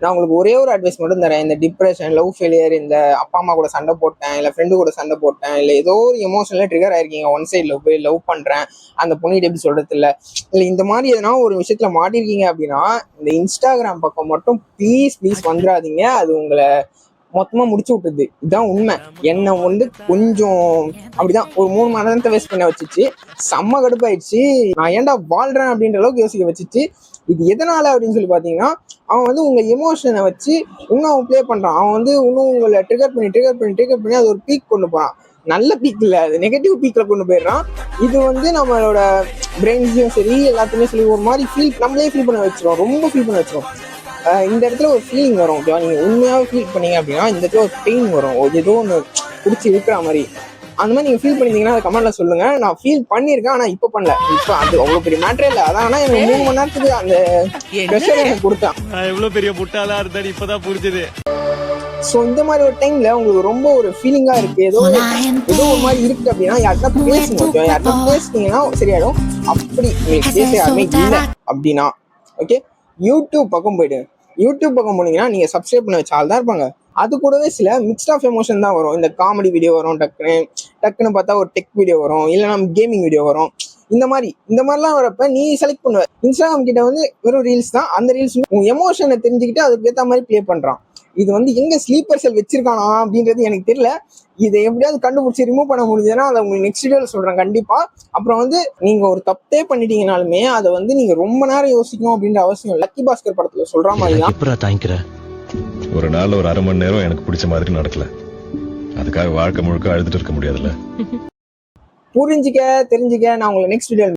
நான் உங்களுக்கு ஒரே ஒரு அட்வைஸ் மட்டும் தரேன். இந்த டிப்ரெஷன், லவ் ஃபெயிலியர், இந்த அப்பா அம்மா கூட சண்டை போட்டேன், இல்லை ஃப்ரெண்டு கூட சண்டை போட்டேன், இல்லை ஏதோ ஒரு எமோஷனலாக ட்ரிகர் ஆயிருக்கீங்க, ஒன் சைட் லவ் பண்றேன், அந்த பொண்ணுகிட்ட எப்படி சொல்றது இல்லை இந்த மாதிரி எதனா ஒரு விஷயத்துல மாட்டிருக்கீங்க அப்படின்னா இந்த இன்ஸ்டாகிராம் பக்கம் மட்டும் ப்ளீஸ் வந்துடாதீங்க. அது உங்களை மொத்தமா முடிச்சு விட்டுது. இதுதான் உண்மை. என்னை வந்து கொஞ்சம் அப்படிதான் ஒரு 3 மணி நேரத்தை வேஸ்ட் பண்ண வச்சுச்சு. செம்ம கடுப்பாயிடுச்சு. நான் ஏன்டா வாழ்றேன் அப்படின்ற அளவுக்கு யோசிக்க வச்சுச்சு. இது எதனால அப்படின்னு சொல்லி பாத்தீங்கன்னா, அவன் வந்து உங்க எமோஷனை வச்சு இன்னும் அவன் பிளே பண்றான். அவன் வந்து இன்னும் உங்களை ட்ரிகர் பண்ணி அது ஒரு பீக் கொண்டு போறான். நல்ல பீக் இல்ல, அது நெகட்டிவ் பீக்ல கொண்டு போயிடுறான். இது வந்து நம்மளோட பிரெயின்ஸையும் சரி எல்லாத்தையுமே சரி ஒரு மாதிரி நம்மளே ஃபீல் பண்ண வச்சிரும். ரொம்ப ஃபீல் பண்ண வச்சிரும். இந்த இடத்துல ஒரு ஃபீலிங் வரும். ஓகேவா, நீங்க உண்மையாக ஃபீல் பண்ணீங்க அப்படின்னா இந்த இடத்துல ஒரு பெயின் வரும். ஏதோ ஒன்று பிடிச்சி இருக்கிற மாதிரி. அந்த மாதிரி நீங்க ஃபீல் பண்ணிருந்தீங்கன்னா அதை கமெண்ட்ல சொல்லுங்க. நான் ஃபீல் பண்ணியிருக்கேன், ஆனா இப்போ பண்ணல. இப்போ அது அவ்வளவு பெரிய மேட்டரே இல்லை. அதான் எனக்கு 3 மணி நேரத்துக்கு அந்த ப்ரெஷர் எனக்கு கொடுத்தான். எவ்வளவு பெரிய முட்டாளா இருந்தா இப்பதான் புரிஞ்சுது. ஸோ இந்த மாதிரி ஒரு டைம்ல உங்களுக்கு ரொம்ப ஒரு ஃபீலிங்கா இருக்கு, ஏதோ ஒரு மாதிரி இருக்கு அப்படின்னா யார்கிட்ட பேசுங்க. ஓகே, யார்கிட்ட பேசுனீங்கன்னா சரியாயிடும். அப்படி உங்களுக்கு பேச யாருமே இல்லை அப்படின்னா ஓகே, யூடியூப் பக்கம் போயிடுங்க. யூடியூப் பக்கம் போனீங்கன்னா நீங்க சப்ஸ்கிரைப் பண்ண வச்ச ஆள் தான் இருப்பாங்க. அது கூடவே சில மிக்ஸ்ட் ஆஃப் எமோஷன் தான் வரும். இந்த காமெடி வீடியோ வரும், டக்குன்னு பார்த்தா ஒரு டெக் வீடியோ வரும், இல்லைன்னா கேமிங் வீடியோ வரும். இந்த மாதிரிலாம் வரப்ப நீ செலக்ட் பண்ணுவ. இன்ஸ்டாகிராம் கிட்ட வந்து வெறும் ரீல்ஸ் தான். அந்த ரீல்ஸ் உன் எமோஷனை தெரிஞ்சுக்கிட்டு அதுக்கு ஏற்ற மாதிரி ப்ளே பண்றான். இது வந்து எங்க ஸ்லீப்பர் செல் வச்சிருக்கானா அப்படின்றது எனக்கு தெரியல. இதை எப்படியாவது கண்டுபிடிச்சி ரிமூவ் பண்ண முடிஞ்சதுன்னா அதை உங்களுக்கு நெக்ஸ்ட் வீடியோவில் சொல்றேன் கண்டிப்பா. அப்புறம் வந்து நீங்க ஒரு தப்பே பண்ணிட்டீங்கனாலுமே அதை வந்து நீங்க ரொம்ப நேரம் யோசிக்கணும் அப்படின்ற அவசியம். லக்கி பாஸ்கர் படத்துல சொல்ற மாதிரி தான், ஒரு நாள் ஒரு 1/2 மணி நேரம் எனக்கு பிடிச்ச மாதிரி நடக்கல, அதுக்காக வாழ்க்கை முழுக்க அழுதுட்டு இருக்க முடியாதுல்ல. புரிஞ்சுக்க தெரிஞ்சுக்க நான் உங்களை நெக்ஸ்ட் வீடியோ